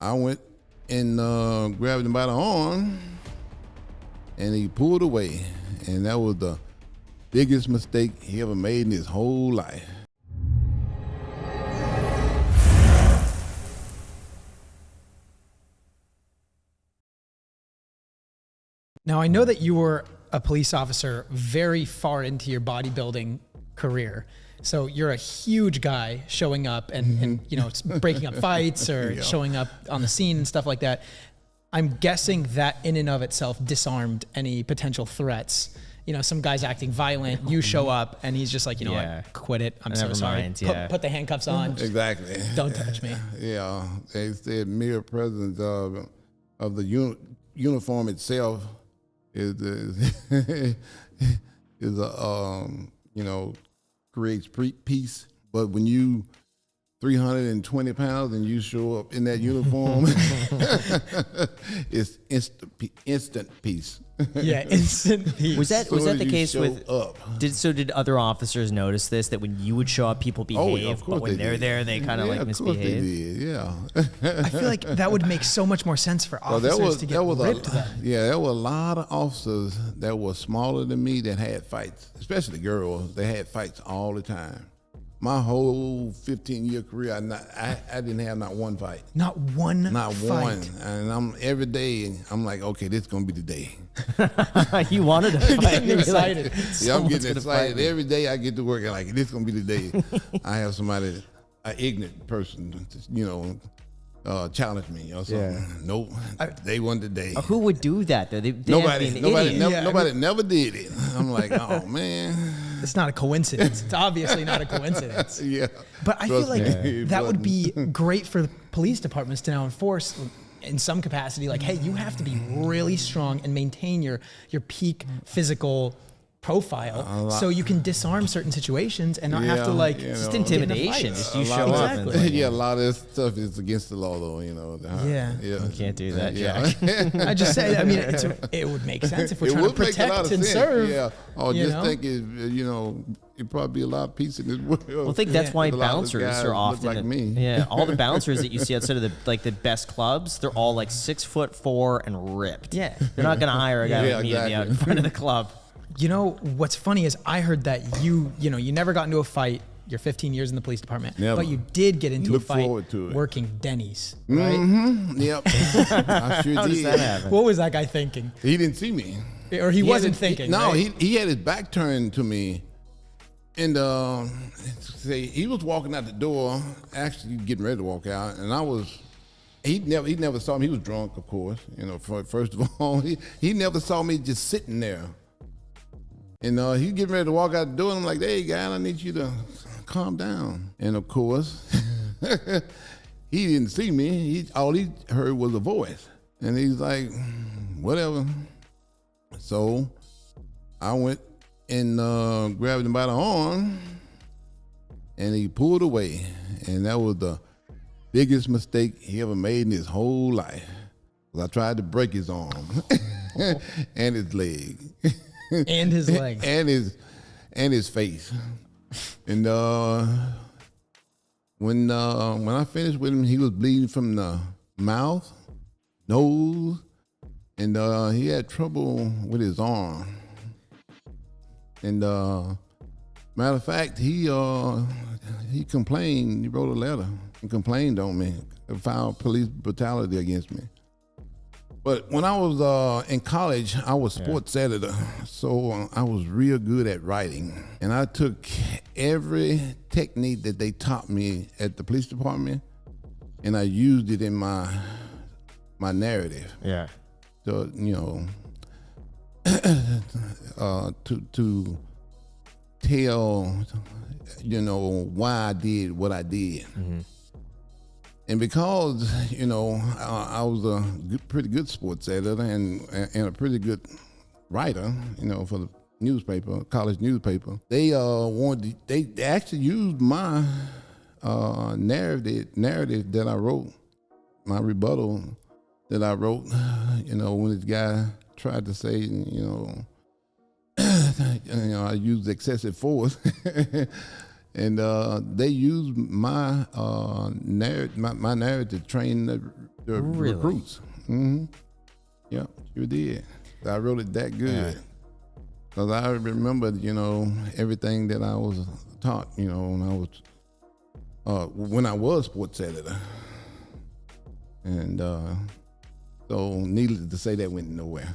I went and grabbed him by the arm, and he pulled away. And that was the biggest mistake he ever made in his whole life. Now, I know that you were a police officer very far into your bodybuilding career. So you're a huge guy showing up and you know, breaking up fights or showing up on the scene and stuff like that. I'm guessing that in and of itself disarmed any potential threats. You know, some guy's acting violent, you show up and he's just like, you know what, quit it. I'm so sorry. Put the handcuffs on. Exactly. Don't touch me. Yeah. They said mere presence of the uniform itself is a you know, creates peace. But when you 320 pounds and you show up in that uniform, it's instant peace. Yeah, instant peace. Was that the case with? Up. Did other officers notice this, that when you would show up, people behave, but when they're there, they kind of like misbehave? They did, yeah. I feel like that would make so much more sense for officers to get ripped then. Yeah, there were a lot of officers that were smaller than me that had fights, especially girls. They had fights all the time. My whole 15-year career, I didn't have not one fight. Not one fight. And every day, I'm like, okay, this is going to be the day. You wanted to fight. Getting excited. Yeah, I'm getting excited. Every day I get to work, I'm like, this is going to be the day. I have somebody, an ignorant person, you know, challenge me or something. Yeah. Nope, they won the day. Who would do that though? Nobody never did it. I'm like, oh man. It's not a coincidence. It's obviously not a coincidence. Yeah. But I feel like that would be great for the police departments to now enforce in some capacity, like, hey, you have to be really strong and maintain your peak physical profile so you can disarm certain situations and not have to like just intimidation. Just you show up. Exactly. Yeah, a lot of this stuff is against the law though, you know. You can't do that, Jack. I just say, I mean, it would make sense if we're trying to protect and serve. Yeah. Oh, just think, you know, it'd probably be a lot of peace in this world. Well, I think that's why bouncers are often like me. Yeah, all the bouncers that you see outside of the best clubs, they're all like 6'4" and ripped. Yeah, they're not gonna hire a guy like me to be out in front of the club. You know, what's funny is I heard that you never got into a fight. You're 15 years in the police department, but you did get into a fight working Denny's, right? Mm-hmm. Yep. I sure How did. does that happen? What was that guy thinking? He didn't see me. Or he wasn't thinking. No, right? he had his back turned to me. And he was walking out the door, actually getting ready to walk out, and he never saw me. He was drunk, of course, you know, first of all. He never saw me just sitting there. And he getting ready to walk out the door, and I'm like, hey, guy, I need you to calm down. And of course, he didn't see me. All he heard was a voice. And he's like, whatever. So I went and grabbed him by the arm, and he pulled away. And that was the biggest mistake he ever made in his whole life. I tried to break his arm and his leg. And his leg. and his face. And when I finished with him, he was bleeding from the mouth, nose, and he had trouble with his arm. And matter of fact, he complained. He wrote a letter and complained on me, and filed police brutality against me. But when I was in college, I was sports editor, so I was real good at writing. And I took every technique that they taught me at the police department, and I used it in my narrative. Yeah. So, you know, to tell, you know, why I did what I did. Mm-hmm. And because, you know, I was a pretty good sports editor and a pretty good writer, you know, for the newspaper, college newspaper, they actually used my narrative that I wrote, my rebuttal that I wrote, you know, when this guy tried to say, you know, I used excessive force. And they used my narrative to train the Really? recruits. Mm-hmm. Yeah, sure did. I wrote it that good. Because I remember, everything that I was taught, when I was sports editor. And so needless to say, that went nowhere.